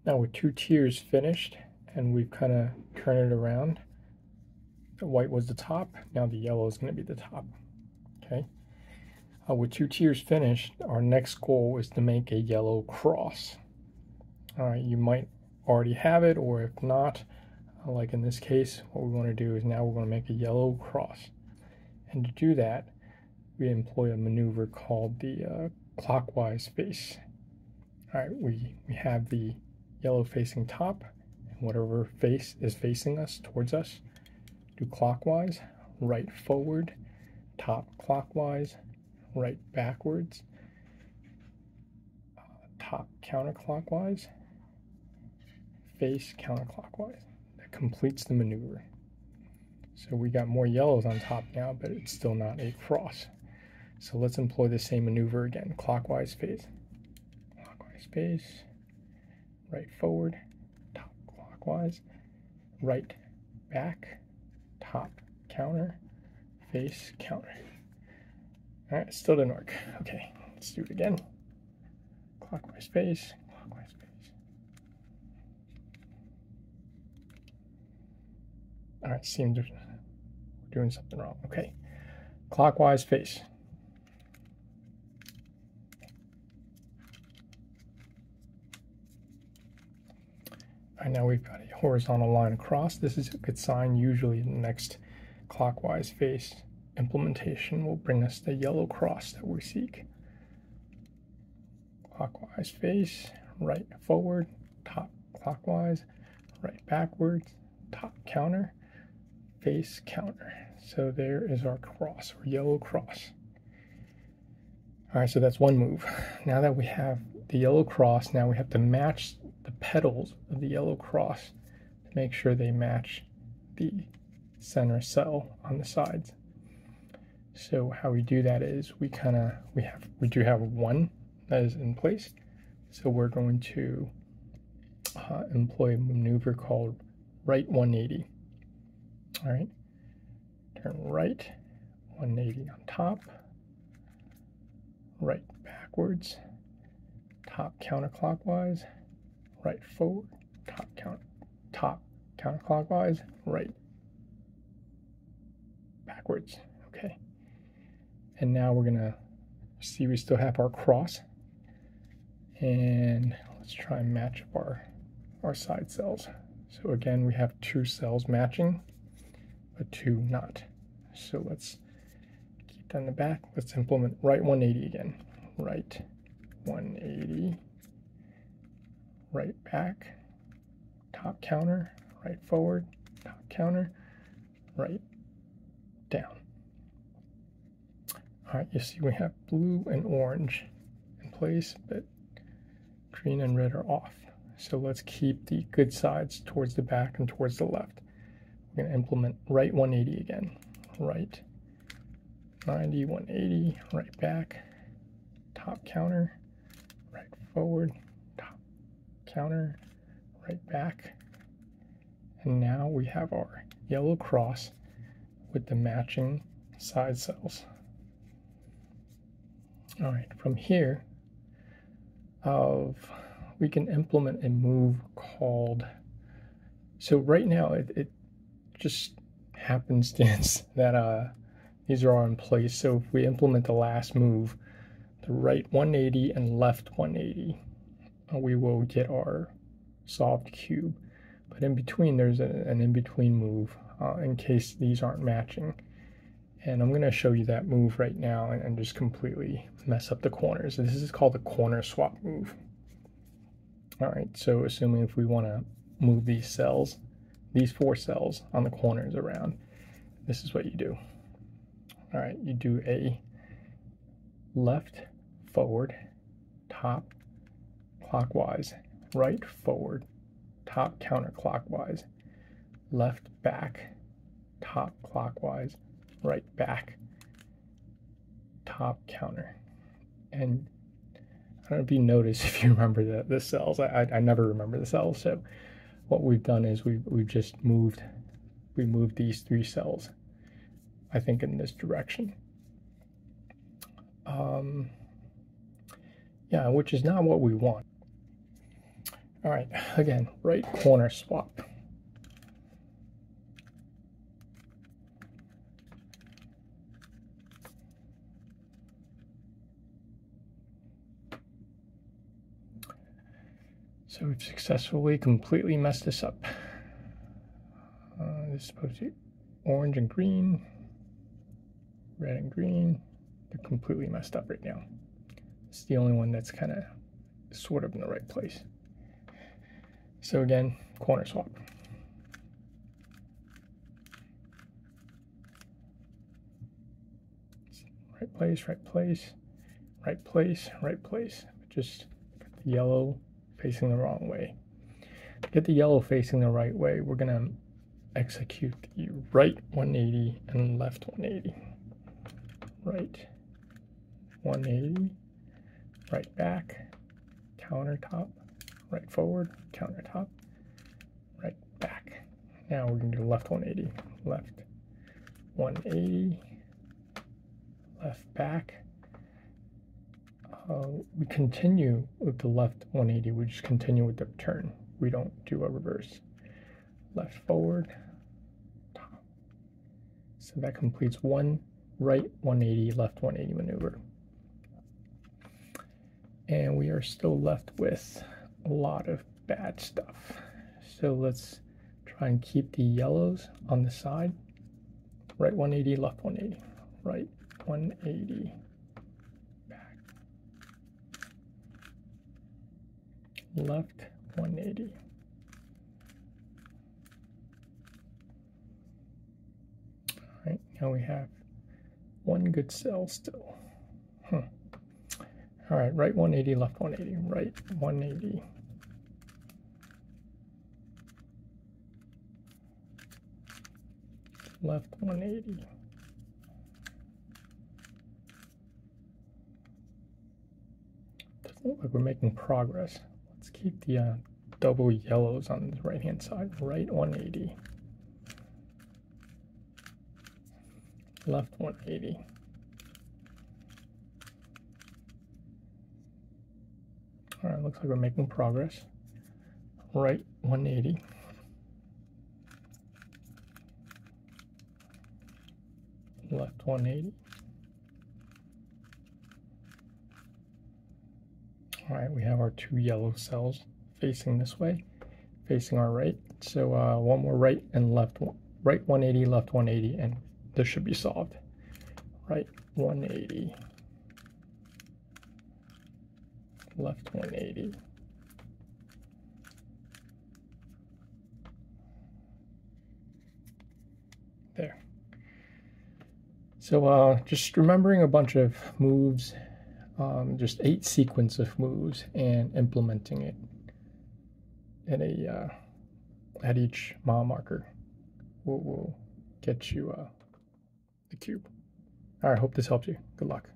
Now with two tiers finished, and we've kind of turned it around. The white was the top, now the yellow is going to be the top. Okay. With two tiers finished, our next goal is to make a yellow cross. All right, you might already have it, or if not, like in this case, what we want to do is now we're going to make a yellow cross. And to do that, we employ a maneuver called the clockwise face. All right, we have the yellow facing top, and whatever face is facing us, towards us, do clockwise, right forward, top clockwise, right backwards, top counterclockwise, face counterclockwise. That completes the maneuver. So we got more yellows on top now, but it's still not a cross. So let's employ the same maneuver again. Clockwise face, right forward, top clockwise, right back, top counter, face counter. All right, still didn't work. Okay, let's do it again. Clockwise face, clockwise face. All right, seems we're doing something wrong. Okay, clockwise face. All right, now we've got a horizontal line across. This is a good sign. Usually the next clockwise face implementation will bring us the yellow cross that we seek. Clockwise face, right forward, top clockwise, right backwards, top counter, face counter. So there is our cross, or yellow cross. All right, so that's one move. Now that we have the yellow cross, now we have to match the petals of the yellow cross to make sure they match the center cell on the sides. So how we do that is we do have one that is in place. So we're going to employ a maneuver called right 180. All right, turn right 180 on top, right backwards, top counterclockwise, right forward, top counterclockwise, right backwards. Okay, and now we're gonna see we still have our cross, and let's try and match up our side cells. So again, we have two cells matching, but two not. So let's keep that in the back. Let's implement right 180 again. Right 180, right back, top counter, right forward, top counter, right down. All right, you see we have blue and orange in place, but green and red are off. So let's keep the good sides towards the back and towards the left. We're going to implement right 180 again. Right 90, 180, right back, top counter, right forward, top counter, right back. And now we have our yellow cross with the matching side cells. All right, from here, we can implement a move called, so right now it just happenstance that these are all in place. So if we implement the last move, the right 180 and left 180, we will get our solved cube. But in between, there's an in-between move in case these aren't matching. And I'm going to show you that move right now and just completely mess up the corners. This is called the corner swap move. All right, so assuming if we want to move these cells, these four cells on the corners around, this is what you do. All right, you do a left forward, top clockwise, right forward, top counterclockwise, left back, top clockwise, right back, top counter. And I don't know if you notice, if you remember the cells. I never remember the cells. So what we've done is we've just moved these three cells, I think, in this direction. Yeah, which is not what we want. All right, again, right corner swap. So we've successfully completely messed this up. This is supposed to be orange and green, red and green. They're completely messed up right now. It's the only one that's kind of sort of in the right place. So again, corner swap. Right place, right place, right place, right place. Just get the yellow facing the wrong way. To get the yellow facing the right way, we're gonna execute the right 180 and left 180. Right 180, right back, countertop, right forward, countertop, right back. Now we're gonna do left 180, left 180, left back. We continue with the left 180, we just continue with the turn. We don't do a reverse. Left forward, top. So that completes one right 180, left 180 maneuver. And we are still left with a lot of bad stuff. So let's try and keep the yellows on the side. Right 180, left 180, right 180, back, left 180. All right, now we have one good cell still. All right, right 180, left 180, right 180. Left 180. Doesn't look like we're making progress. Let's keep the double yellows on the right hand side. Right 180. Left 180. All right, looks like we're making progress. Right 180. Left 180. All right, we have our two yellow cells facing this way, facing our right. So one more right and left, right 180, left 180, and this should be solved. Right 180. Left 180. There. So just remembering a bunch of moves, just 8 sequence of moves, and implementing it in a at each mile marker will get you the cube. All right, hope this helps you. Good luck.